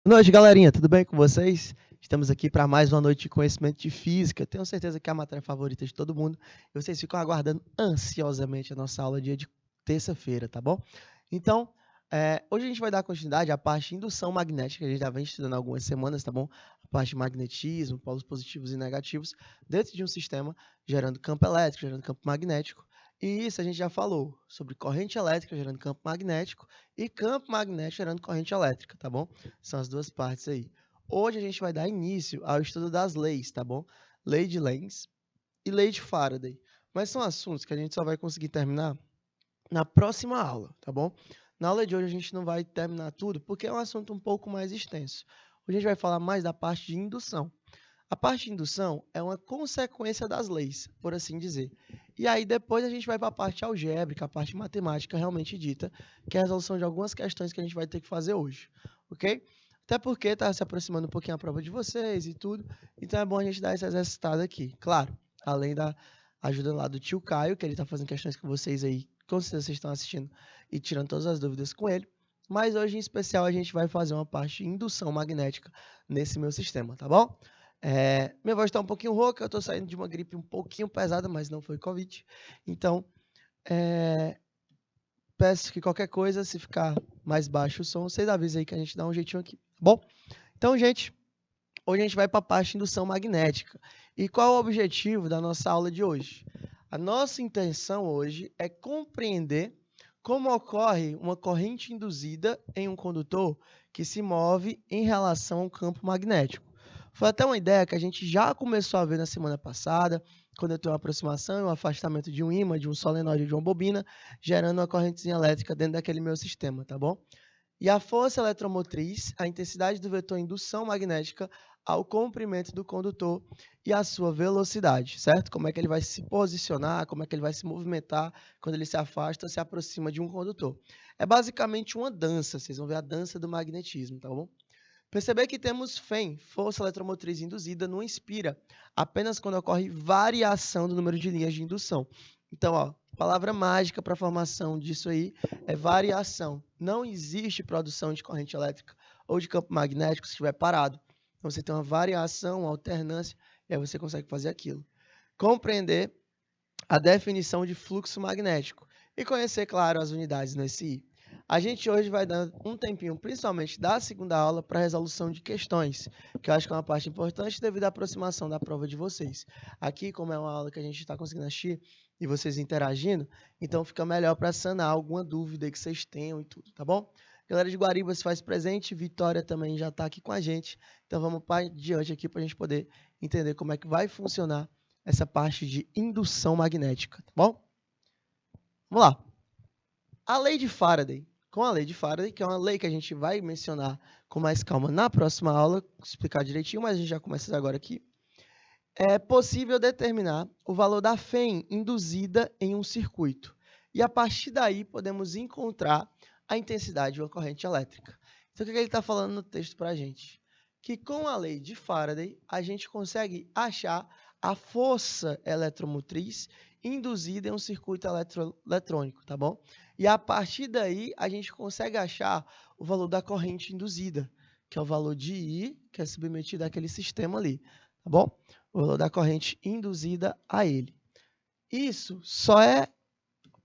Boa noite, galerinha. Tudo bem com vocês? Estamos aqui para mais uma noite de conhecimento de física. Tenho certeza que é a matéria favorita de todo mundo. E vocês ficam aguardando ansiosamente a nossa aula dia de terça-feira, tá bom? Então, hoje a gente vai dar continuidade à parte de indução magnética, que a gente já vem estudando há algumas semanas, tá bom? A parte de magnetismo, polos positivos e negativos, dentro de um sistema, gerando campo elétrico, gerando campo magnético. E isso a gente já falou sobre corrente elétrica gerando campo magnético e campo magnético gerando corrente elétrica, tá bom? São as duas partes aí. Hoje a gente vai dar início ao estudo das leis, tá bom? Lei de Lenz e lei de Faraday. Mas são assuntos que a gente só vai conseguir terminar na próxima aula, tá bom? Na aula de hoje a gente não vai terminar tudo, porque é um assunto um pouco mais extenso. Hoje a gente vai falar mais da parte de indução. A parte de indução é uma consequência das leis, por assim dizer. E aí depois a gente vai para a parte algébrica, a parte matemática realmente dita, que é a resolução de algumas questões que a gente vai ter que fazer hoje, ok? Até porque está se aproximando um pouquinho a prova de vocês e tudo, então é bom a gente dar esse exercitado aqui. Claro, além da ajuda lá do tio Caio, que ele está fazendo questões com vocês aí, com certeza vocês estão assistindo e tirando todas as dúvidas com ele. Mas hoje em especial a gente vai fazer uma parte de indução magnética nesse meu sistema, tá bom? Minha voz está um pouquinho rouca, eu estou saindo de uma gripe um pouquinho pesada, mas não foi Covid. Então, peço que qualquer coisa, se ficar mais baixo o som, vocês avisem aí que a gente dá um jeitinho aqui, tá bom? Então, gente, hoje a gente vai para a parte de indução magnética. E qual é o objetivo da nossa aula de hoje? A nossa intenção hoje é compreender como ocorre uma corrente induzida em um condutor que se move em relação ao campo magnético. Foi até uma ideia que a gente já começou a ver na semana passada, quando eu tenho uma aproximação e um afastamento de um ímã, de um solenoide ou de uma bobina, gerando uma correntezinha elétrica dentro daquele meu sistema, tá bom? E a força eletromotriz, a intensidade do vetor indução magnética ao comprimento do condutor e a sua velocidade, certo? Como é que ele vai se posicionar, como é que ele vai se movimentar quando ele se afasta ou se aproxima de um condutor. É basicamente uma dança, vocês vão ver a dança do magnetismo, tá bom? Perceber que temos FEM, força eletromotriz induzida, não inspira, apenas quando ocorre variação do número de linhas de indução. Então, ó, palavra mágica para a formação disso aí é variação. Não existe produção de corrente elétrica ou de campo magnético se estiver parado. Então, você tem uma variação, uma alternância, e aí você consegue fazer aquilo. Compreender a definição de fluxo magnético e conhecer, claro, as unidades no SI. A gente hoje vai dar um tempinho, principalmente da segunda aula, para a resolução de questões, que eu acho que é uma parte importante devido à aproximação da prova de vocês. Aqui, como é uma aula que a gente está conseguindo assistir e vocês interagindo, então fica melhor para sanar alguma dúvida que vocês tenham e tudo, tá bom? Galera de Guariba se faz presente, Vitória também já está aqui com a gente, então vamos para diante aqui para a gente poder entender como é que vai funcionar essa parte de indução magnética, tá bom? Vamos lá. A lei de Faraday. Com a lei de Faraday, que é uma lei que a gente vai mencionar com mais calma na próxima aula, explicar direitinho, mas a gente já começa agora aqui. É possível determinar o valor da FEM induzida em um circuito. E a partir daí podemos encontrar a intensidade de uma corrente elétrica. Então, o que ele está falando no texto para a gente? Que com a lei de Faraday, a gente consegue achar a força eletromotriz induzida em um circuito eletrônico, tá bom? E a partir daí, a gente consegue achar o valor da corrente induzida, que é o valor de I, que é submetido àquele sistema ali, tá bom? O valor da corrente induzida a ele. Isso só é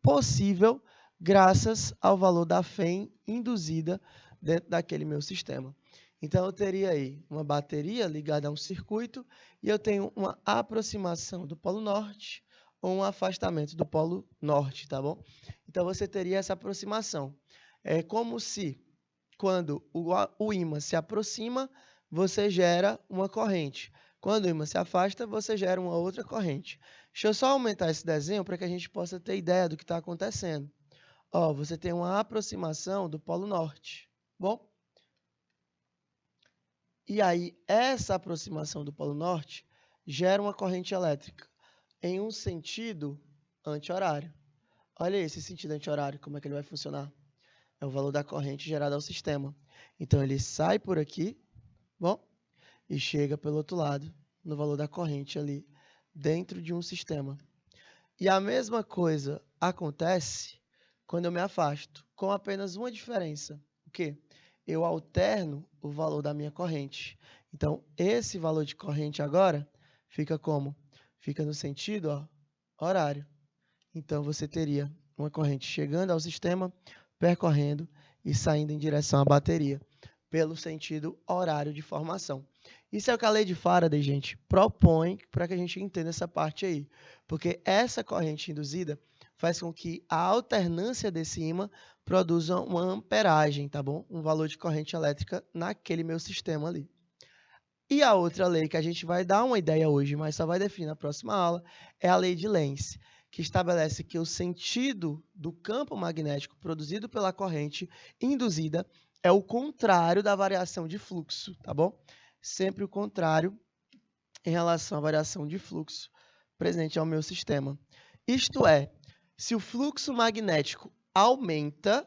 possível graças ao valor da FEM induzida dentro daquele meu sistema. Então, eu teria aí uma bateria ligada a um circuito e eu tenho uma aproximação do polo norte ou um afastamento do polo norte, tá bom? Então, você teria essa aproximação. É como se, quando o ímã se aproxima, você gera uma corrente. Quando o ímã se afasta, você gera uma outra corrente. Deixa eu só aumentar esse desenho para que a gente possa ter ideia do que está acontecendo. Ó, você tem uma aproximação do polo norte, bom? E aí, essa aproximação do polo norte gera uma corrente elétrica em um sentido anti-horário. Olha esse sentido anti-horário, como é que ele vai funcionar? É o valor da corrente gerada ao sistema. Então, ele sai por aqui, bom? E chega pelo outro lado, no valor da corrente ali, dentro de um sistema. E a mesma coisa acontece quando eu me afasto, com apenas uma diferença. O quê? eu alterno o valor da minha corrente. Então, esse valor de corrente agora fica como? Fica no sentido horário. Então, você teria uma corrente chegando ao sistema, percorrendo e saindo em direção à bateria, pelo sentido horário de formação. Isso é o que a lei de Faraday, gente, propõe para que a gente entenda essa parte aí. Porque essa corrente induzida faz com que a alternância desse ímã produza uma amperagem, tá bom? Um valor de corrente elétrica naquele meu sistema ali. E a outra lei que a gente vai dar uma ideia hoje, mas só vai definir na próxima aula, é a lei de Lenz, que estabelece que o sentido do campo magnético produzido pela corrente induzida é o contrário da variação de fluxo, tá bom? Sempre o contrário em relação à variação de fluxo presente ao meu sistema. Isto é, se o fluxo magnético aumenta,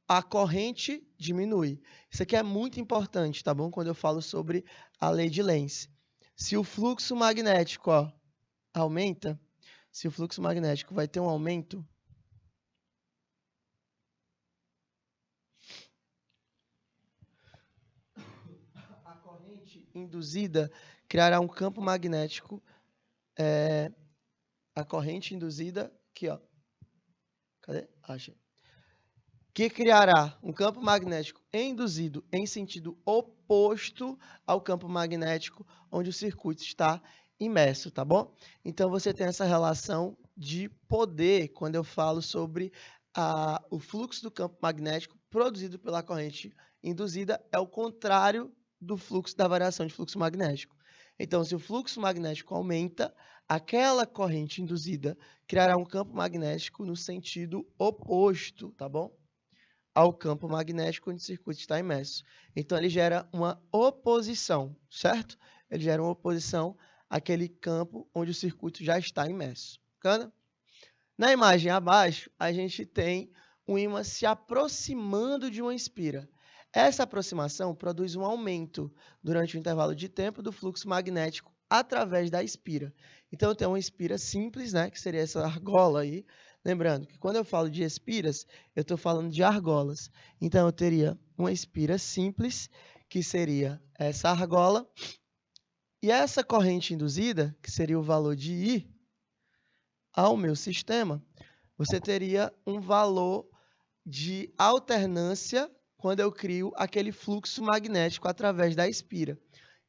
a corrente diminui. Isso aqui é muito importante, tá bom? Quando eu falo sobre a lei de Lenz. Se o fluxo magnético aumenta, se o fluxo magnético vai ter um aumento, a corrente induzida criará um campo magnético. A corrente induzida, aqui, ó. Cadê? Achei. Que criará um campo magnético induzido em sentido oposto ao campo magnético onde o circuito está imerso, tá bom? Então, você tem essa relação de poder quando eu falo sobre o fluxo do campo magnético produzido pela corrente induzida é o contrário do fluxo da variação de fluxo magnético. Então, se o fluxo magnético aumenta, aquela corrente induzida criará um campo magnético no sentido oposto, tá bom? Ao campo magnético onde o circuito está imerso. Então, ele gera uma oposição, certo? Ele gera uma oposição àquele campo onde o circuito já está imerso. Bacana? Na imagem abaixo, a gente tem um ímã se aproximando de uma espira. Essa aproximação produz um aumento durante o intervalo de tempo do fluxo magnético através da espira. Então, eu tenho uma espira simples, né, que seria essa argola aí. Lembrando que quando eu falo de espiras, eu estou falando de argolas. Então, eu teria uma espira simples, que seria essa argola, e essa corrente induzida, que seria o valor de I, ao meu sistema, você teria um valor de alternância quando eu crio aquele fluxo magnético através da espira.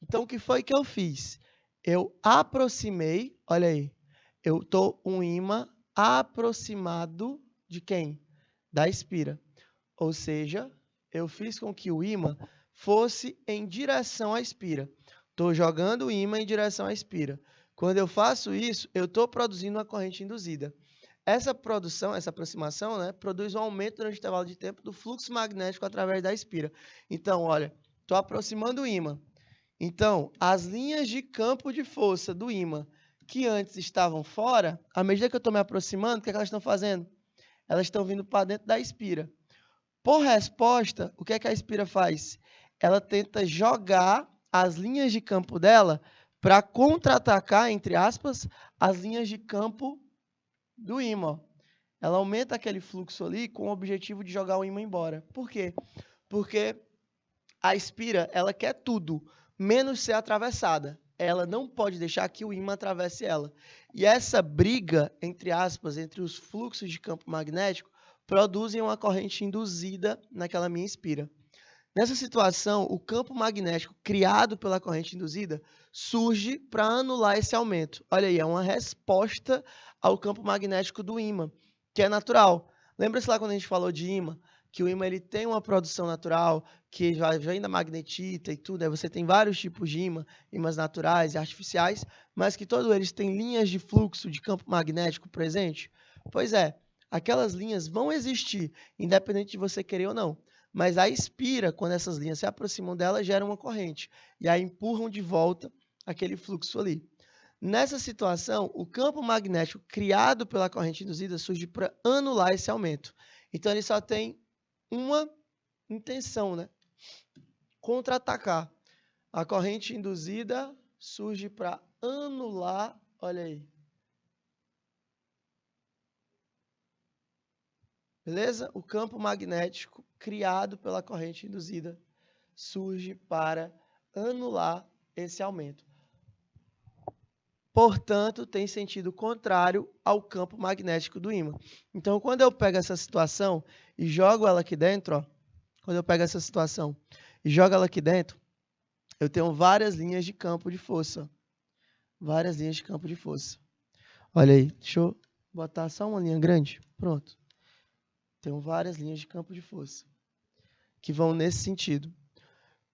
Então, o que foi que eu fiz? Eu aproximei, olha aí, eu estou um ímã aproximado de quem? Da espira. Ou seja, eu fiz com que o ímã fosse em direção à espira. Estou jogando o ímã em direção à espira. Quando eu faço isso, eu estou produzindo uma corrente induzida. Essa produção, essa aproximação, né, produz um aumento durante o intervalo de tempo do fluxo magnético através da espira. Então, olha, estou aproximando o ímã. Então, as linhas de campo de força do ímã que antes estavam fora, à medida que eu estou me aproximando, o que é que elas estão fazendo? Elas estão vindo para dentro da espira. Por resposta, o que é que a espira faz? Ela tenta jogar as linhas de campo dela para contra-atacar, entre aspas, as linhas de campo do ímã. Ela aumenta aquele fluxo ali com o objetivo de jogar o ímã embora. Por quê? Porque a espira, ela quer tudo, menos ser atravessada. Ela não pode deixar que o ímã atravesse ela. E essa briga, entre aspas, entre os fluxos de campo magnético, produzem uma corrente induzida naquela minha espira. Nessa situação, o campo magnético criado pela corrente induzida surge para anular esse aumento. Olha aí, é uma resposta ao campo magnético do ímã, que é natural. Lembra-se lá quando a gente falou de ímã, que o ímã ele tem uma produção natural, que já vem da magnetita e tudo, aí você tem vários tipos de ímã, ímãs naturais e artificiais, mas que todos eles têm linhas de fluxo de campo magnético presente? Pois é, aquelas linhas vão existir, independente de você querer ou não. Mas a espira, quando essas linhas se aproximam dela, gera uma corrente. E aí empurram de volta aquele fluxo ali. Nessa situação, o campo magnético criado pela corrente induzida surge para anular esse aumento. Então, ele só tem uma intenção, né? Contra-atacar. A corrente induzida surge para anular, olha aí. Beleza? O campo magnético criado pela corrente induzida surge para anular esse aumento. Portanto, tem sentido contrário ao campo magnético do ímã. Então, quando eu pego essa situação e jogo ela aqui dentro, ó, quando eu pego essa situação e jogo ela aqui dentro, eu tenho várias linhas de campo de força. Várias linhas de campo de força. Olha aí, deixa eu botar só uma linha grande. Pronto. Tenho várias linhas de campo de força que vão nesse sentido.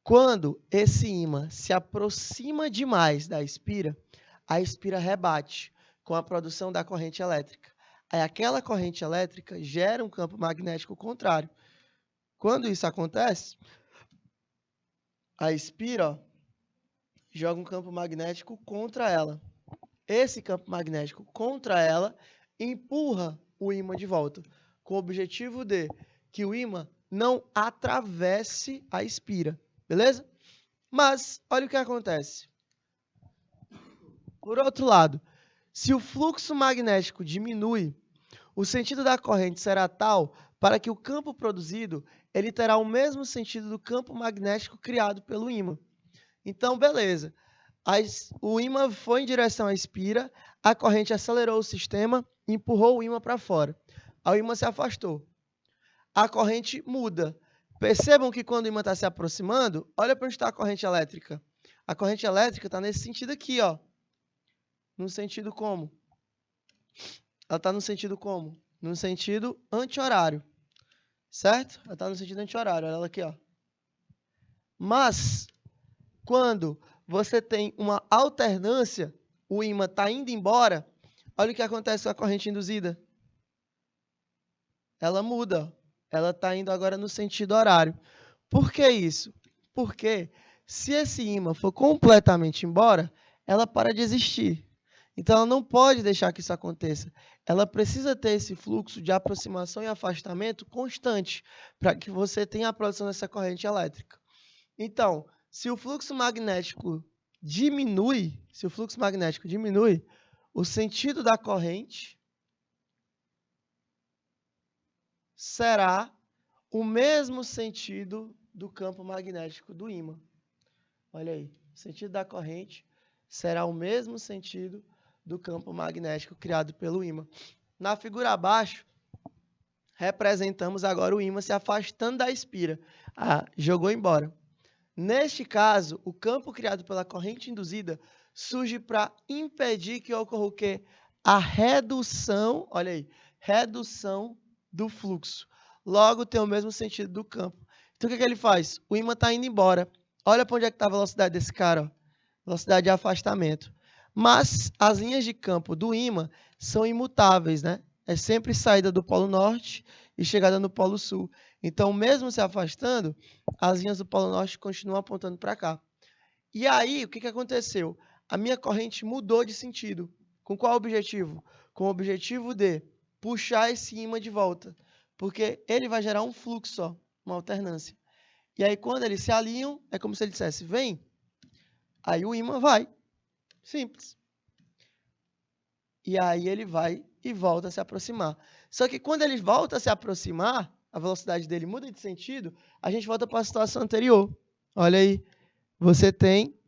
Quando esse ímã se aproxima demais da espira, a espira rebate com a produção da corrente elétrica. Aí aquela corrente elétrica gera um campo magnético contrário. Quando isso acontece, a espira, ó, joga um campo magnético contra ela. Esse campo magnético contra ela empurra o ímã de volta, com o objetivo de que o ímã não atravesse a espira, beleza? Mas, olha o que acontece. Por outro lado, se o fluxo magnético diminui, o sentido da corrente será tal para que o campo produzido ele terá o mesmo sentido do campo magnético criado pelo ímã. Então, beleza. O ímã foi em direção à espira, a corrente acelerou o sistema e empurrou o ímã para fora. Aí o ímã se afastou. A corrente muda. Percebam que quando o ímã está se aproximando, olha para onde está a corrente elétrica. A corrente elétrica está nesse sentido aqui, ó. No sentido como? Ela está no sentido como? No sentido anti-horário. Certo? Ela está no sentido anti-horário. Olha ela aqui, ó. Mas, quando você tem uma alternância, o ímã está indo embora, olha o que acontece com a corrente induzida. Ela muda. Ela está indo agora no sentido horário. Por que isso? Porque se esse ímã for completamente embora, ela para de existir. Então, ela não pode deixar que isso aconteça. Ela precisa ter esse fluxo de aproximação e afastamento constante para que você tenha a produção dessa corrente elétrica. Então, se o fluxo magnético diminui, o sentido da corrente será o mesmo sentido do campo magnético do ímã. Olha aí, o sentido da corrente será o mesmo sentido do campo magnético criado pelo ímã. Na figura abaixo, representamos agora o ímã se afastando da espira. Ah, jogou embora. Neste caso, o campo criado pela corrente induzida surge para impedir que ocorra o quê? A redução, olha aí, redução do fluxo. Logo, tem o mesmo sentido do campo. Então, o que ele faz? O ímã está indo embora. Olha para onde é que está a velocidade desse cara, ó. Velocidade de afastamento. Mas as linhas de campo do ímã são imutáveis, né? É sempre saída do polo norte e chegada no polo sul. Então, mesmo se afastando, as linhas do polo norte continuam apontando para cá. E aí, o que aconteceu? A minha corrente mudou de sentido. Com qual objetivo? Com o objetivo de puxar esse ímã de volta. Porque ele vai gerar um fluxo, ó, uma alternância. E aí, quando eles se alinham, é como se ele dissesse, vem. Aí o ímã vai. Simples. E aí ele vai e volta a se aproximar. Só que quando ele volta a se aproximar, a velocidade dele muda de sentido, a gente volta para a situação anterior. Olha aí, você tem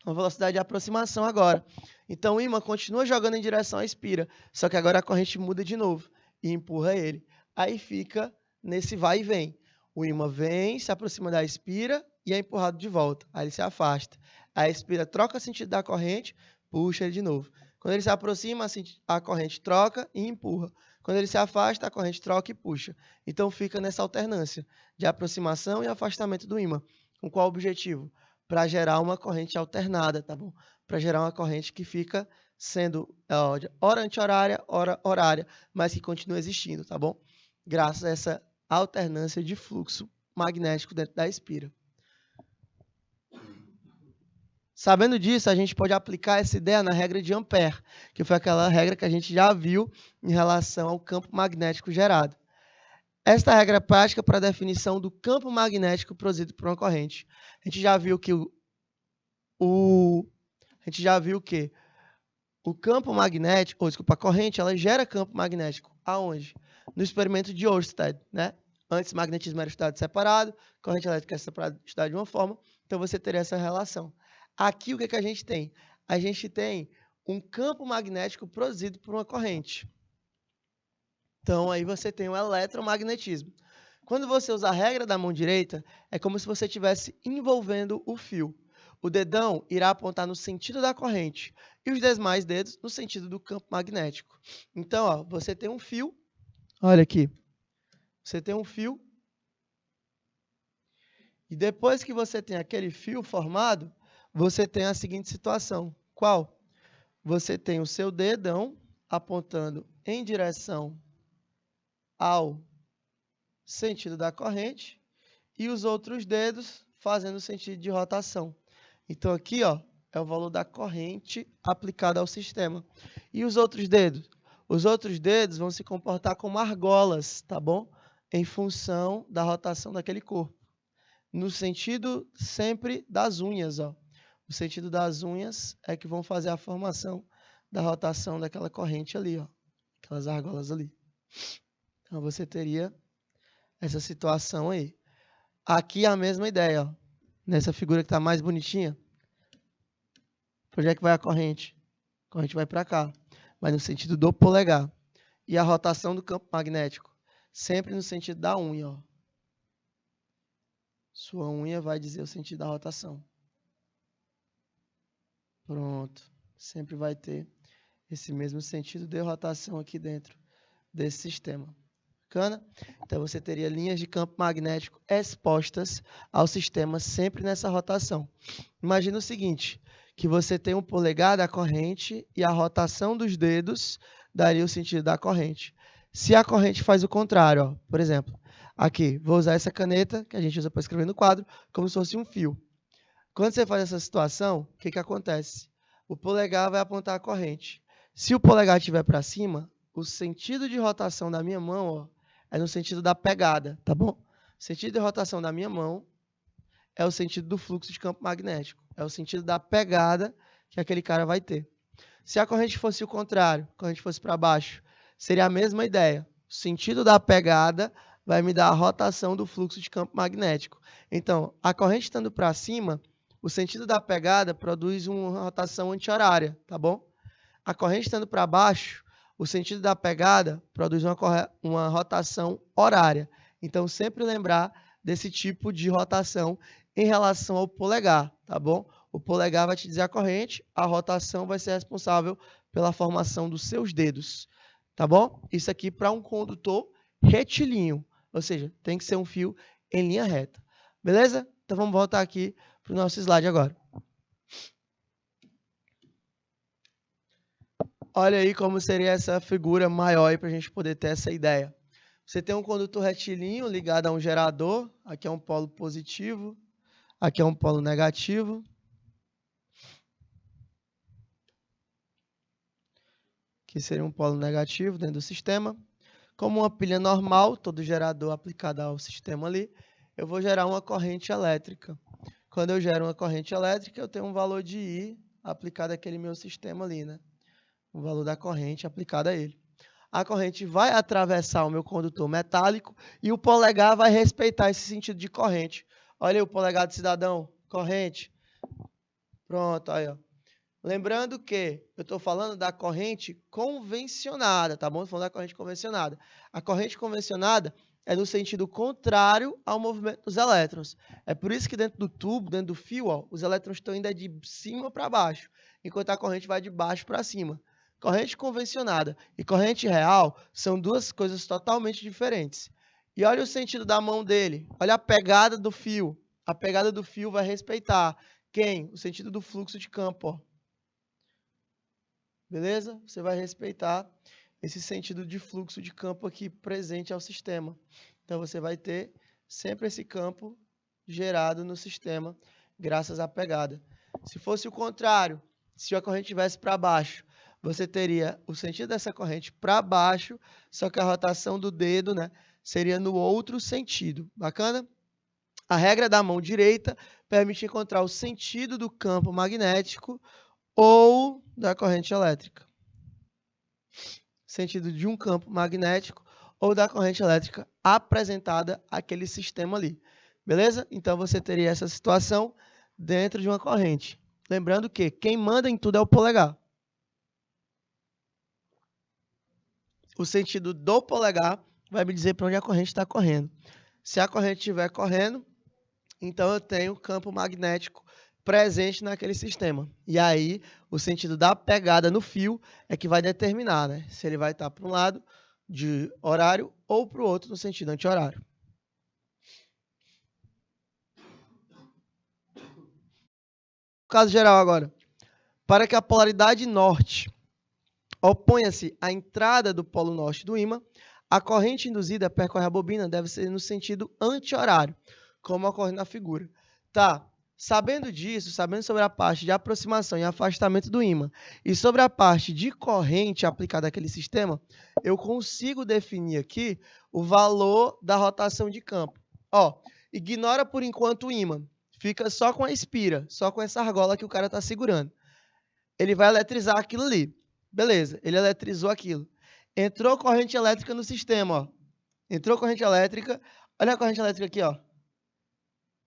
uma velocidade de aproximação agora. Então o ímã continua jogando em direção à espira, só que agora a corrente muda de novo e empurra ele. Aí fica nesse vai e vem. O ímã vem, se aproxima da espira e é empurrado de volta. Aí ele se afasta. A espira troca o sentido da corrente, puxa ele de novo. Quando ele se aproxima, a corrente troca e empurra. Quando ele se afasta, a corrente troca e puxa. Então fica nessa alternância de aproximação e afastamento do ímã. Com qual objetivo? Para gerar uma corrente alternada, tá bom? Para gerar uma corrente que fica sendo hora anti-horária, hora horária, mas que continua existindo, tá bom? Graças a essa alternância de fluxo magnético dentro da espira. Sabendo disso, a gente pode aplicar essa ideia na regra de Ampère, que foi aquela regra que a gente já viu em relação ao campo magnético gerado. Esta regra é prática para a definição do campo magnético produzido por uma corrente. A gente já viu que o campo magnético, a corrente, ela gera campo magnético. Aonde? No experimento de Ørsted, né? Antes, magnetismo era estudado separado, corrente elétrica era separado, estudado de uma forma, então você teria essa relação. Aqui, o que a gente tem? A gente tem um campo magnético produzido por uma corrente. Então, aí você tem o eletromagnetismo. Quando você usa a regra da mão direita, é como se você estivesse envolvendo o fio. O dedão irá apontar no sentido da corrente e os demais dedos no sentido do campo magnético. Então, ó, você tem um fio, olha aqui, você tem um fio, e depois que você tem aquele fio formado, você tem a seguinte situação. Qual? Você tem o seu dedão apontando em direção ao sentido da corrente e os outros dedos fazendo o sentido de rotação. Então, aqui, ó, é o valor da corrente aplicada ao sistema. E os outros dedos? Os outros dedos vão se comportar como argolas, tá bom? Em função da rotação daquele corpo. No sentido sempre das unhas, ó. O sentido das unhas é que vão fazer a formação da rotação daquela corrente ali, ó. Aquelas argolas ali. Então, você teria essa situação aí. Aqui a mesma ideia, ó. Nessa figura que está mais bonitinha. Para onde é que vai a corrente? A corrente vai para cá, mas no sentido do polegar. E a rotação do campo magnético? Sempre no sentido da unha, ó. Sua unha vai dizer o sentido da rotação. Pronto. Sempre vai ter esse mesmo sentido de rotação aqui dentro desse sistema. Bacana? Então, você teria linhas de campo magnético expostas ao sistema sempre nessa rotação. Imagina o seguinte, que você tem um polegar da corrente e a rotação dos dedos daria o sentido da corrente. Se a corrente faz o contrário, ó, por exemplo, aqui, vou usar essa caneta, que a gente usa para escrever no quadro, como se fosse um fio. Quando você faz essa situação, o que acontece? O polegar vai apontar a corrente. Se o polegar estiver para cima, o sentido de rotação da minha mão, ó, é no sentido da pegada, tá bom? O sentido de rotação da minha mão é o sentido do fluxo de campo magnético. É o sentido da pegada que aquele cara vai ter. Se a corrente fosse o contrário, a corrente fosse para baixo, seria a mesma ideia. O sentido da pegada vai me dar a rotação do fluxo de campo magnético. Então, a corrente estando para cima, o sentido da pegada produz uma rotação anti-horária, tá bom? A corrente estando para baixo, o sentido da pegada produz uma rotação horária. Então, sempre lembrar desse tipo de rotação em relação ao polegar, tá bom? O polegar vai te dizer a corrente, a rotação vai ser responsável pela formação dos seus dedos, tá bom? Isso aqui para um condutor retilíneo, ou seja, tem que ser um fio em linha reta. Beleza? Então, vamos voltar aqui para o nosso slide agora. Olha aí como seria essa figura maior para a gente poder ter essa ideia. Você tem um condutor retilíneo ligado a um gerador. Aqui é um polo positivo. Aqui é um polo negativo. Aqui seria um polo negativo dentro do sistema. Como uma pilha normal, todo gerador aplicado ao sistema ali, eu vou gerar uma corrente elétrica. Quando eu gero uma corrente elétrica, eu tenho um valor de I aplicado àquele meu sistema ali, né? O valor da corrente aplicada a ele. A corrente vai atravessar o meu condutor metálico e o polegar vai respeitar esse sentido de corrente. Olha aí o polegar do cidadão, corrente. Pronto, aí, ó. Lembrando que eu estou falando da corrente convencionada, tá bom? Estou falando da corrente convencionada. A corrente convencionada é no sentido contrário ao movimento dos elétrons. É por isso que dentro do tubo, dentro do fio, ó, os elétrons estão indo de cima para baixo, enquanto a corrente vai de baixo para cima. Corrente convencionada e corrente real são duas coisas totalmente diferentes. E olha o sentido da mão dele. Olha a pegada do fio. A pegada do fio vai respeitar quem? O sentido do fluxo de campo, ó. Beleza? Você vai respeitar esse sentido de fluxo de campo aqui presente ao sistema. Então, você vai ter sempre esse campo gerado no sistema, graças à pegada. Se fosse o contrário, se a corrente estivesse para baixo, você teria o sentido dessa corrente para baixo, só que a rotação do dedo, né, seria no outro sentido. Bacana? A regra da mão direita permite encontrar o sentido do campo magnético ou da corrente elétrica. Sentido de um campo magnético ou da corrente elétrica apresentada àquele sistema ali. Beleza? Então, você teria essa situação dentro de uma corrente. Lembrando que quem manda em tudo é o polegar. O sentido do polegar vai me dizer para onde a corrente está correndo. Se a corrente estiver correndo, então eu tenho campo magnético presente naquele sistema. E aí, o sentido da pegada no fio é que vai determinar, né, se ele vai estar para um lado de horário ou para o outro no sentido anti-horário. Caso geral agora. Para que a polaridade norte oponha-se à entrada do polo norte do ímã, a corrente induzida a percorrer a bobina deve ser no sentido anti-horário, como ocorre na figura. Tá, sabendo disso, sabendo sobre a parte de aproximação e afastamento do ímã e sobre a parte de corrente aplicada àquele sistema, eu consigo definir aqui o valor da rotação de campo. Ó, ignora por enquanto o ímã, fica só com a espira, só com essa argola que o cara está segurando. Ele vai eletrizar aquilo ali. Beleza, ele eletrizou aquilo. Entrou corrente elétrica no sistema, ó. Entrou corrente elétrica. Olha a corrente elétrica aqui, ó.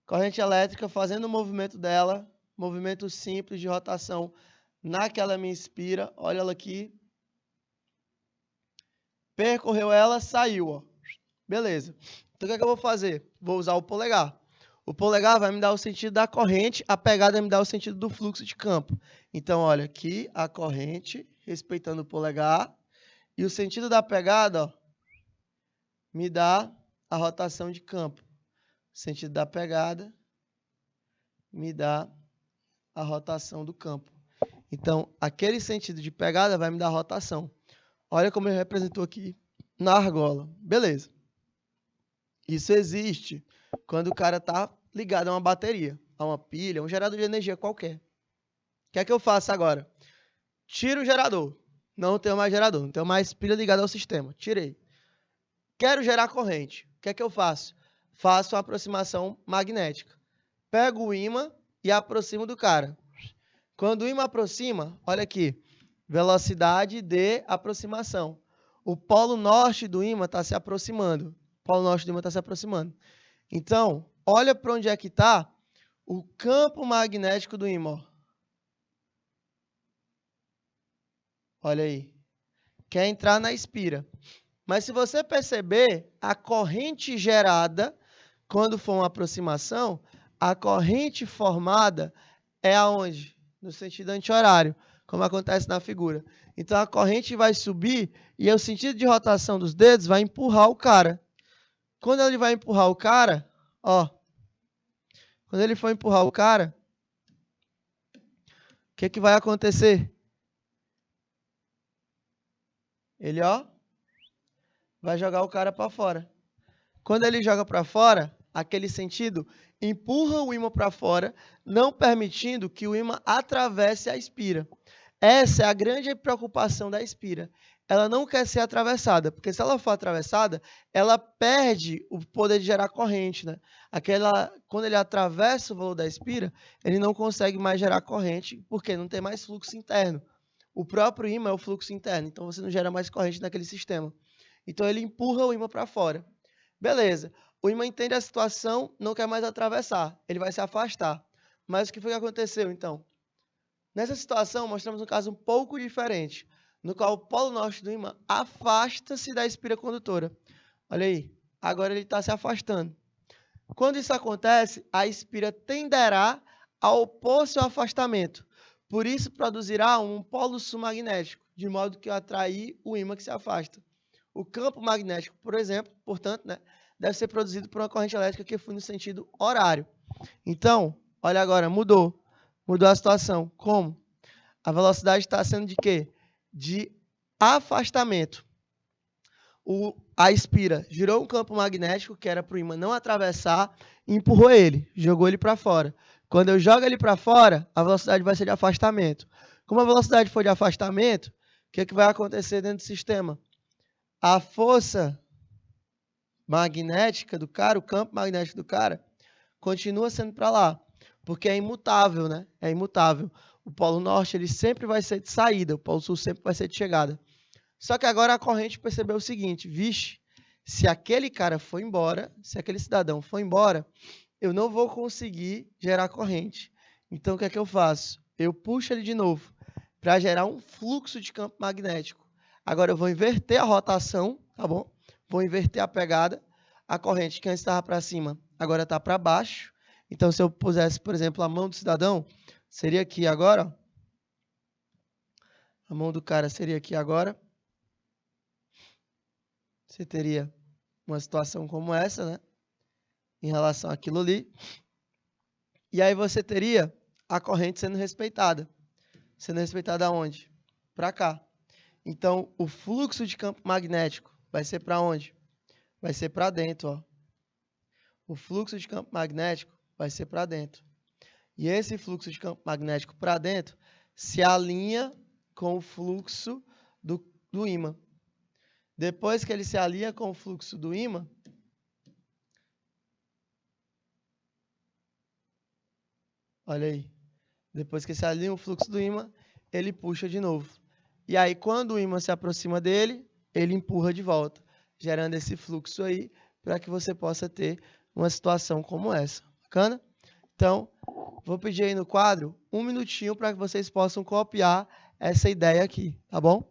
Corrente elétrica fazendo o movimento dela, movimento simples de rotação naquela minha espira. Olha ela aqui. Percorreu ela, saiu, ó. Beleza. Então o que é que eu vou fazer? Vou usar o polegar. O polegar vai me dar o sentido da corrente, a pegada vai me dar o sentido do fluxo de campo. Então, olha aqui a corrente, respeitando o polegar, e o sentido da pegada, ó, me dá a rotação de campo. O sentido da pegada me dá a rotação do campo. Então, aquele sentido de pegada vai me dar a rotação. Olha como ele representou aqui na argola. Beleza. Isso existe quando o cara está ligado a uma bateria, a uma pilha, a um gerador de energia qualquer. O que é que eu faço agora? Tiro o gerador. Não tenho mais gerador, não tenho mais pilha ligada ao sistema. Tirei. Quero gerar corrente. O que é que eu faço? Faço a aproximação magnética. Pego o ímã e aproximo do cara. Quando o ímã aproxima, olha aqui, velocidade de aproximação. O polo norte do ímã está se aproximando. O polo norte do ímã está se aproximando. Então, olha para onde é que está o campo magnético do ímã. Olha aí. Quer entrar na espira. Mas se você perceber, a corrente gerada, quando for uma aproximação, a corrente formada é aonde? No sentido anti-horário, como acontece na figura. Então, a corrente vai subir e o sentido de rotação dos dedos vai empurrar o cara. Quando ele vai empurrar o cara, ó, quando ele for empurrar o cara, o que vai acontecer? Ele, ó, vai jogar o cara para fora. Quando ele joga para fora, aquele sentido empurra o ímã para fora, não permitindo que o ímã atravesse a espira. Essa é a grande preocupação da espira. Ela não quer ser atravessada, porque se ela for atravessada, ela perde o poder de gerar corrente, né? Quando ele atravessa o valor da espira, ele não consegue mais gerar corrente, porque não tem mais fluxo interno. O próprio ímã é o fluxo interno, então você não gera mais corrente naquele sistema. Então ele empurra o ímã para fora. Beleza. O ímã entende a situação, não quer mais atravessar, ele vai se afastar. Mas o que foi que aconteceu, então? Nessa situação, mostramos um caso um pouco diferente, no qual o polo norte do ímã afasta-se da espira condutora. Olha aí, agora ele está se afastando. Quando isso acontece, a espira tenderá a opor-se ao afastamento. Por isso, produzirá um polo sul magnético, de modo que atrair o ímã que se afasta. O campo magnético, por exemplo, portanto, né, deve ser produzido por uma corrente elétrica que flui no sentido horário. Então, olha agora, mudou a situação. Como? A velocidade está sendo de quê? De afastamento. A espira girou um campo magnético, que era para o ímã não atravessar, e empurrou ele, jogou ele para fora. Quando eu jogo ele para fora, a velocidade vai ser de afastamento. Como a velocidade for de afastamento, o que vai acontecer dentro do sistema? A força magnética do cara, o campo magnético do cara, continua sendo para lá, porque é imutável, né? É imutável. O polo norte ele sempre vai ser de saída, o polo sul sempre vai ser de chegada. Só que agora a corrente percebeu o seguinte, vixe, Se aquele cara for embora, se aquele cidadão for embora, eu não vou conseguir gerar corrente. Então, o que é que eu faço? Eu puxo ele de novo para gerar um fluxo de campo magnético. Agora, eu vou inverter a rotação, tá bom? Vou inverter a pegada. A corrente que antes estava para cima, agora está para baixo. Então, se eu pusesse, por exemplo, a mão do cidadão, seria aqui agora. Ó. A mão do cara seria aqui agora. Você teria uma situação como essa, né? Em relação àquilo ali. E aí você teria a corrente sendo respeitada. Sendo respeitada aonde? Para cá. Então, o fluxo de campo magnético vai ser para onde? Vai ser para dentro, ó. O fluxo de campo magnético vai ser para dentro. E esse fluxo de campo magnético para dentro se alinha com o fluxo do ímã. Depois que ele se alinha com o fluxo do ímã, olha aí. Depois que se alinha o fluxo do ímã, ele puxa de novo. E aí, quando o ímã se aproxima dele, ele empurra de volta, gerando esse fluxo aí, para que você possa ter uma situação como essa. Bacana? Então, vou pedir aí no quadro 1 minutinho para que vocês possam copiar essa ideia aqui, tá bom?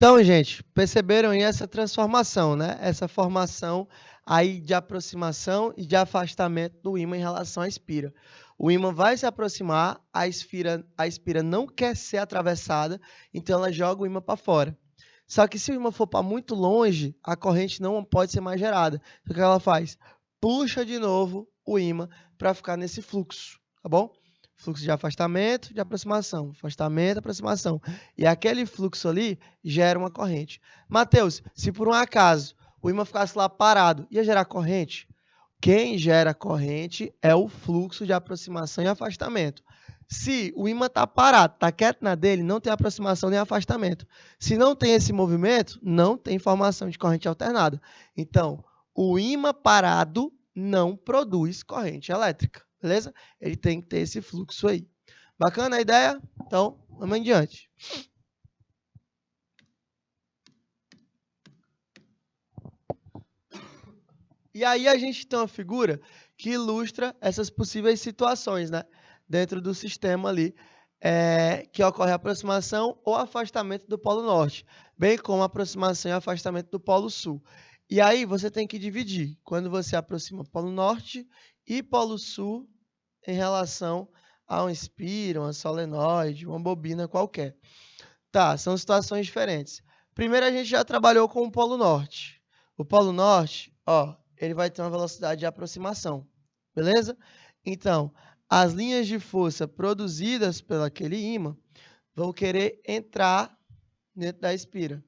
Então, gente, perceberam aí essa transformação, né? Essa formação aí de aproximação e de afastamento do ímã em relação à espira. O ímã vai se aproximar, a espira não quer ser atravessada, então ela joga o ímã para fora. Só que se o ímã for para muito longe, a corrente não pode ser mais gerada. Então, o que ela faz? Puxa de novo o ímã para ficar nesse fluxo, tá bom? Fluxo de afastamento, de aproximação, afastamento, aproximação. E aquele fluxo ali gera uma corrente. Mateus, se por um acaso o ímã ficasse lá parado, ia gerar corrente? Quem gera corrente é o fluxo de aproximação e afastamento. Se o ímã está parado, está quieto na dele, não tem aproximação nem afastamento. Se não tem esse movimento, não tem formação de corrente alternada. Então, o ímã parado não produz corrente elétrica, beleza? Ele tem que ter esse fluxo aí. Bacana a ideia? Então, vamos em diante. E aí a gente tem uma figura que ilustra essas possíveis situações, né? Dentro do sistema ali, que ocorre a aproximação ou afastamento do Polo Norte, bem como a aproximação e afastamento do Polo Sul. E aí você tem que dividir quando você aproxima Polo Norte e Polo Sul em relação a um espira, uma solenoide, uma bobina qualquer. Tá, são situações diferentes. Primeiro a gente já trabalhou com o Polo Norte. O Polo Norte, ó, ele vai ter uma velocidade de aproximação, beleza? Então, as linhas de força produzidas pelo aquele ímã vão querer entrar dentro da espira.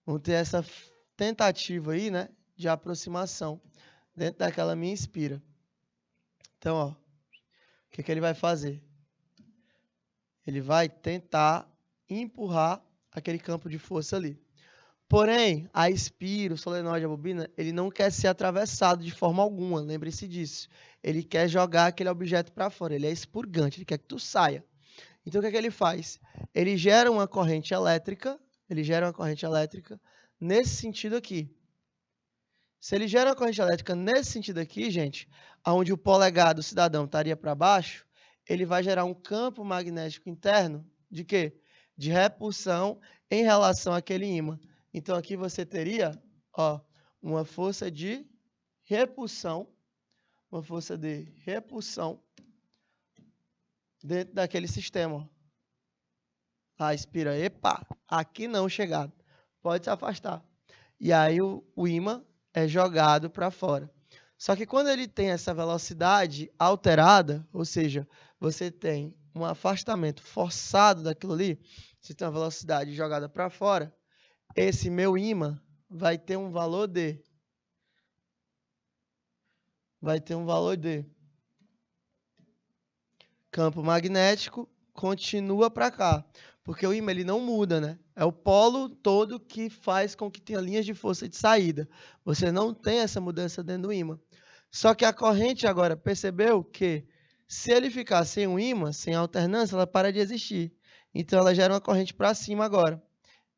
Vão ter essa tentativa aí, né, de aproximação dentro daquela minha espira. Então, ó, o que ele vai fazer? Ele vai tentar empurrar aquele campo de força ali. Porém, a espira, o solenoide, a bobina, ele não quer ser atravessado de forma alguma, lembre-se disso. Ele quer jogar aquele objeto para fora, ele é expurgante, ele quer que tu saia. Então, o que é que ele faz? Ele gera uma corrente elétrica, nesse sentido aqui. Se ele gera uma corrente elétrica nesse sentido aqui, gente, onde o polegar do cidadão estaria para baixo, ele vai gerar um campo magnético interno de quê? De repulsão em relação àquele ímã. Então, aqui você teria, ó, uma força de repulsão, dentro daquele sistema. Ah, expira, epa, aqui não chegado, pode se afastar. E aí o ímã é jogado para fora. Só que quando ele tem essa velocidade alterada, ou seja, você tem um afastamento forçado daquilo ali, você tem uma velocidade jogada para fora, esse meu ímã vai ter um valor de campo magnético, continua para cá, porque o ímã ele não muda, né? É o polo todo que faz com que tenha linhas de força de saída. Você não tem essa mudança dentro do ímã. Só que a corrente agora percebeu que se ele ficar sem um ímã, sem alternância, ela para de existir. Então ela gera uma corrente para cima agora.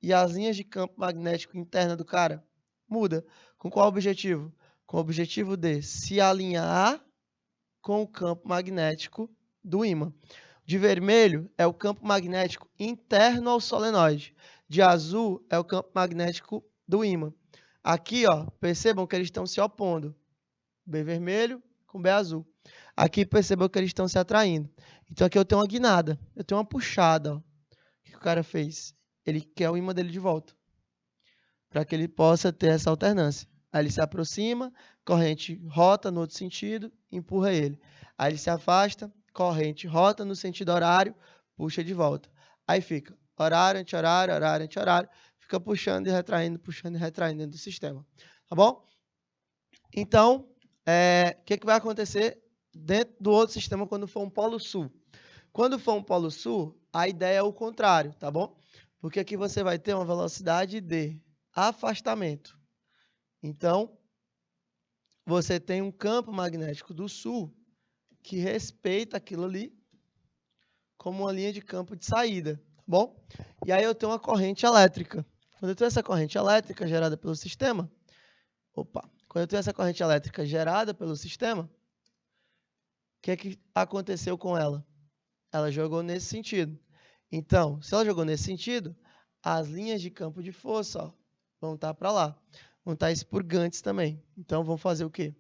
E as linhas de campo magnético interna do cara muda. Com qual objetivo? Com o objetivo de se alinhar com o campo magnético do ímã. De vermelho é o campo magnético interno ao solenoide. De azul é o campo magnético do ímã. Aqui, ó, percebam que eles estão se opondo. B vermelho com B azul. Aqui percebam que eles estão se atraindo. Então aqui eu tenho uma guinada, eu tenho uma puxada. Ó. O que o cara fez? Ele quer o ímã dele de volta. Para que ele possa ter essa alternância. Aí ele se aproxima, corrente rota no outro sentido, empurra ele. Aí ele se afasta, corrente rota no sentido horário, puxa de volta. Aí fica horário, anti-horário, horário, anti-horário. Fica puxando e retraindo dentro do sistema. Tá bom? Então, o que vai acontecer dentro do outro sistema quando for um polo sul? Quando for um polo sul, a ideia é o contrário, tá bom? Porque aqui você vai ter uma velocidade de afastamento. Então, você tem um campo magnético do sul que respeita aquilo ali como uma linha de campo de saída, tá bom? E aí eu tenho uma corrente elétrica. Quando eu tenho essa corrente elétrica gerada pelo sistema, quando eu tenho essa corrente elétrica gerada pelo sistema, o que aconteceu com ela? Ela jogou nesse sentido. Então, se ela jogou nesse sentido, as linhas de campo de força, ó, vão estar para lá. Vão estar expurgantes também. Então, vão fazer o quê?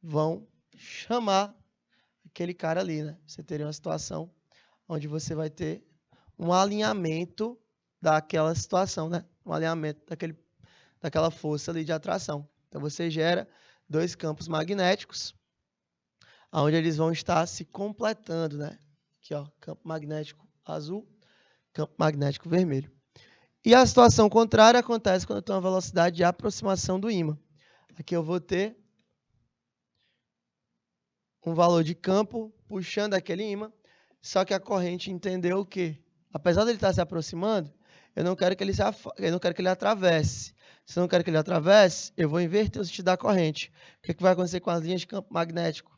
Vão chamar aquele cara ali, né? Você teria uma situação onde você vai ter um alinhamento daquela situação, né? Um alinhamento daquela força ali de atração. Então, você gera dois campos magnéticos, onde eles vão estar se completando, né? Aqui, ó, campo magnético azul, campo magnético vermelho. E a situação contrária acontece quando eu tenho uma velocidade de aproximação do ímã. Aqui eu vou ter um valor de campo puxando aquele ímã, só que a corrente entendeu que, apesar dele estar se aproximando, eu não quero que ele atravesse. Se eu não quero que ele atravesse, eu vou inverter o sentido da corrente. O que vai acontecer com as linhas de campo magnético?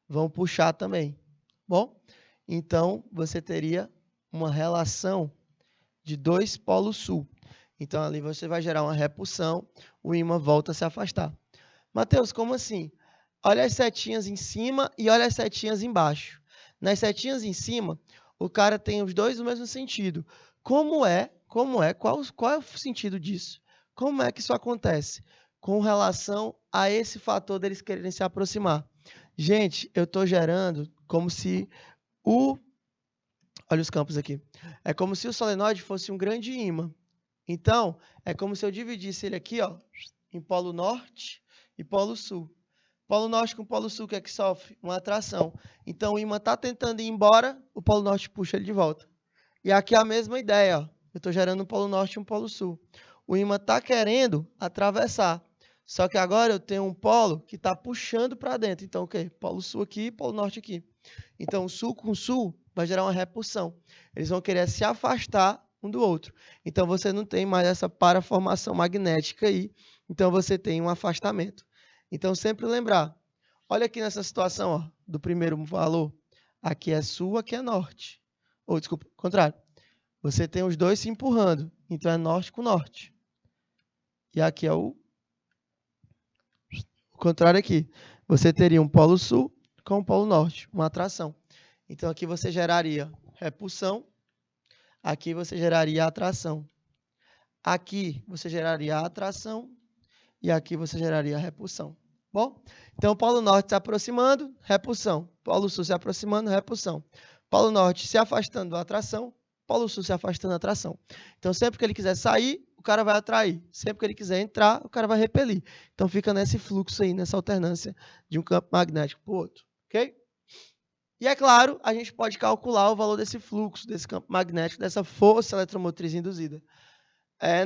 Vão puxar também. Bom, então você teria uma relação de dois polos sul. Então ali você vai gerar uma repulsão, o ímã volta a se afastar. Mateus, como assim? Olha as setinhas em cima e olha as setinhas embaixo. Nas setinhas em cima, o cara tem os dois no mesmo sentido. Qual é o sentido disso? Como é que isso acontece? Com relação a esse fator deles quererem se aproximar. Gente, eu estou gerando como se olha os campos aqui. É como se o solenoide fosse um grande ímã. Então, é como se eu dividisse ele aqui, ó, em polo norte e polo sul. Polo norte com polo sul, o que é que sofre? Uma atração. Então, o ímã está tentando ir embora, o polo norte puxa ele de volta. E aqui é a mesma ideia, ó. Eu estou gerando um polo norte e um polo sul. O ímã está querendo atravessar. Só que agora eu tenho um polo que está puxando para dentro. Então, o quê? Polo sul aqui, polo norte aqui. Então, sul com sul vai gerar uma repulsão. Eles vão querer se afastar um do outro. Então, você não tem mais essa paraformação magnética aí. Então, você tem um afastamento. Então, sempre lembrar. Olha aqui nessa situação, ó, do primeiro valor. Aqui é sul, aqui é norte. ou desculpa, contrário. Você tem os dois se empurrando, então é norte com norte. E aqui é o contrário aqui. Você teria um polo sul com um polo norte, uma atração. Então aqui você geraria repulsão, aqui você geraria atração. Aqui você geraria atração e aqui você geraria repulsão. Bom, então o polo norte se aproximando, repulsão. Polo sul se aproximando, repulsão. Polo norte se afastando, atração. Polo sul se afastando, atração. Então sempre que ele quiser sair, o cara vai atrair. Sempre que ele quiser entrar, o cara vai repelir. Então fica nesse fluxo aí, nessa alternância de um campo magnético para o outro. Ok? E é claro, a gente pode calcular o valor desse fluxo, desse campo magnético, dessa força eletromotriz induzida.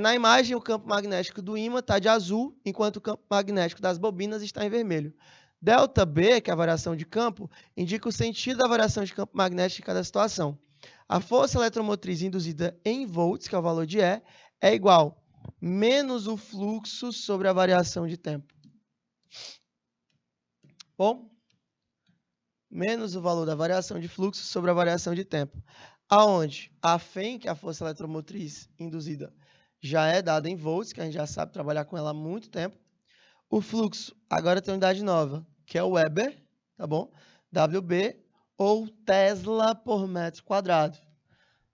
Na imagem, o campo magnético do ímã está de azul, enquanto o campo magnético das bobinas está em vermelho. ΔB, que é a variação de campo, indica o sentido da variação de campo magnético em cada situação. A força eletromotriz induzida em volts, que é o valor de E, é igual menos o fluxo sobre a variação de tempo. Bom, menos o valor da variação de fluxo sobre a variação de tempo. Aonde a FEM, que é a força eletromotriz induzida, já é dada em volts, que a gente já sabe trabalhar com ela há muito tempo. O fluxo agora tem unidade nova, que é o Weber, tá bom? WB ou Tesla por metro quadrado.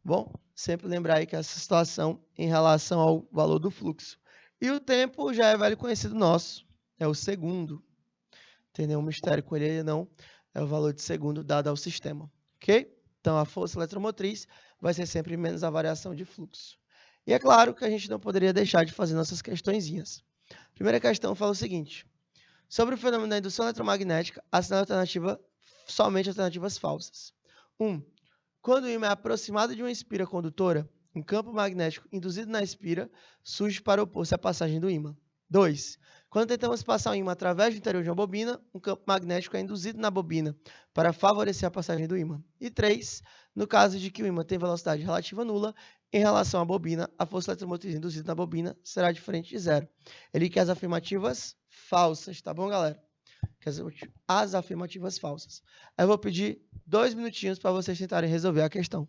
Bom, sempre lembrar aí que essa situação em relação ao valor do fluxo. E o tempo já é velho conhecido nosso, é o segundo. Não tem nenhum mistério com ele, não. É o valor de segundo dado ao sistema, ok? Então, a força eletromotriz vai ser sempre menos a variação de fluxo. E é claro que a gente não poderia deixar de fazer nossas questõezinhas. A primeira questão fala o seguinte. Sobre o fenômeno da indução eletromagnética, assinale somente alternativas falsas. 1. Quando o ímã é aproximado de uma espira condutora, um campo magnético induzido na espira surge para opor-se à passagem do ímã. 2. Quando tentamos passar o ímã através do interior de uma bobina, um campo magnético é induzido na bobina para favorecer a passagem do ímã. E 3. No caso de que o ímã tem velocidade relativa nula, em relação à bobina, a força eletromotriz induzida na bobina será diferente de zero. Ele quer as afirmativas falsas, tá bom, galera? As afirmativas falsas. Eu vou pedir 2 minutinhos para vocês tentarem resolver a questão.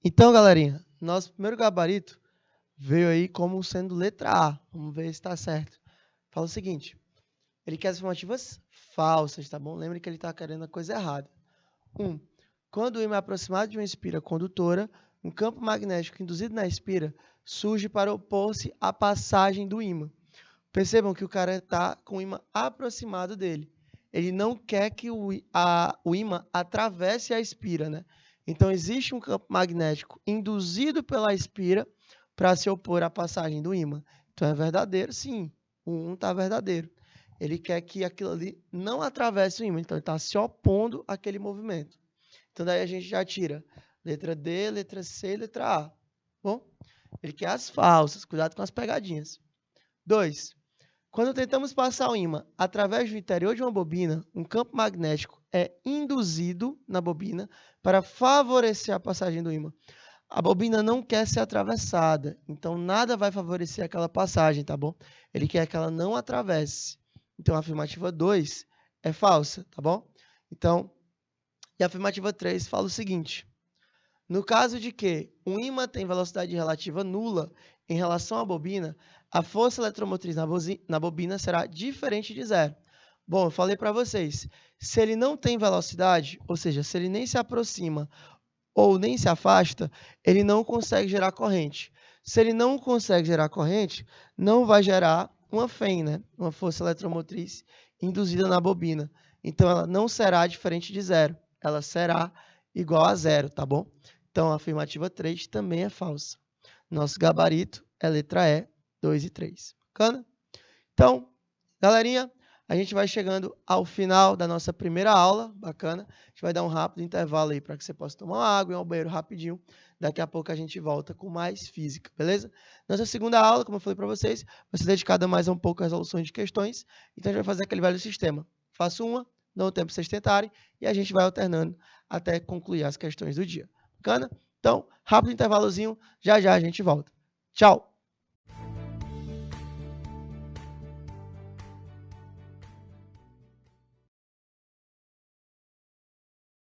Então, galerinha, nosso primeiro gabarito veio aí como sendo letra A. Vamos ver se está certo. Fala o seguinte. Ele quer as afirmativas falsas, tá bom? Lembre que ele está querendo a coisa errada. 1. Quando o ímã é aproximado de uma espira condutora, um campo magnético induzido na espira surge para opor-se à passagem do ímã. Percebam que o cara está com o ímã aproximado dele. Ele não quer que o ímã atravesse a espira, né? Então, existe um campo magnético induzido pela espira para se opor à passagem do ímã. Então, é verdadeiro, sim. O 1 está verdadeiro. Ele quer que aquilo ali não atravesse o ímã. Então, ele está se opondo àquele movimento. Então, daí a gente já tira letra D, letra C e letra A. Bom? Ele quer as falsas. Cuidado com as pegadinhas. 2. Quando tentamos passar o ímã através do interior de uma bobina, um campo magnético é induzido na bobina para favorecer a passagem do ímã. A bobina não quer ser atravessada, então nada vai favorecer aquela passagem, tá bom? Ele quer que ela não atravesse. Então a afirmativa 2 é falsa, tá bom? Então, e a afirmativa 3 fala o seguinte: no caso de que um ímã tem velocidade relativa nula em relação à bobina, a força eletromotriz na bobina será diferente de zero. Bom, eu falei para vocês, se ele não tem velocidade, ou seja, se ele nem se aproxima ou nem se afasta, ele não consegue gerar corrente. Se ele não consegue gerar corrente, não vai gerar uma FEM, né? Uma força eletromotriz induzida na bobina. Então, ela não será diferente de zero. Ela será igual a zero, tá bom? Então, a afirmativa 3 também é falsa. Nosso gabarito é letra E, 2 e 3. Bacana? Então, galerinha, a gente vai chegando ao final da nossa primeira aula. Bacana? A gente vai dar um rápido intervalo aí para que você possa tomar uma água e ir ao banheiro rapidinho. Daqui a pouco a gente volta com mais física, beleza? Nossa segunda aula, como eu falei para vocês, vai ser dedicada mais a um pouco às resoluções de questões. Então, a gente vai fazer aquele velho sistema. Faço uma, dou um tempo para vocês tentarem e a gente vai alternando até concluir as questões do dia. Bacana? Então, rápido intervalozinho, já já a gente volta. Tchau!